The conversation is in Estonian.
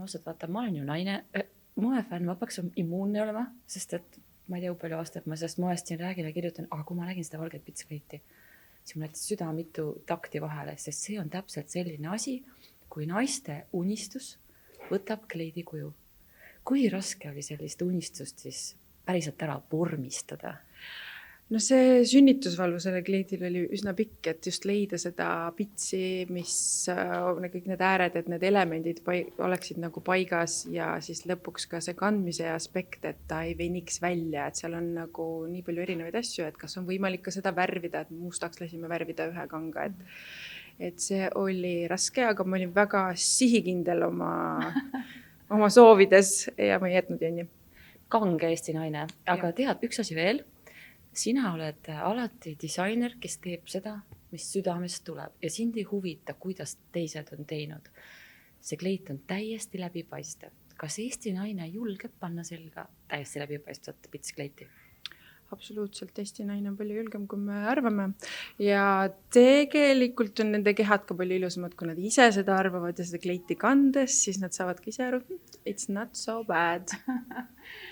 ausalt, vaata, ma olen ju naine, moefänn, ma peaks immuunne olema, sest et ma ei tea, palju aastat ma sellest moest siin räägin ja kirjutan, aga kui ma nägin seda valget pitskleiti, siis mul läks süda mitu takti vahele, sest see on täpselt selline asi, kui naiste unistus võtab kleidi kuju. Kui raske oli sellist unistust siis päriselt ära vormistada? No see sünnitusvalvu selle kleidil oli üsna pikk, et just leida seda pitsi, mis kõik need ääred, et need elemendid oleksid nagu paigas ja siis lõpuks ka see kandmise aspekt, et ta ei veniks välja, et seal on nagu nii palju erinevaid asju, et kas on võimalik ka seda värvida, et mustaks lasime värvida ühe kanga, et see oli raske, aga ma olin väga sihikindel oma soovides ja ma ei jätnud jänni. Kange Eesti naine, aga tead, üks asi veel. Sina oled alati disainer, kes teeb seda, mis südamest tuleb ja sind ei huvita, kuidas teised on teinud. See kleit on täiesti läbipaistev. Kas Eesti naine julgeb panna selga täiesti läbipaistvat pitskleiti? Absoluutselt, Eesti naine on palju julgem, kui me arvame. Ja tegelikult on nende kehad ka palju ilusamad, kui nad ise seda arvavad ja seda kleiti kandes, siis nad saavad ka ise aru, it's not so bad.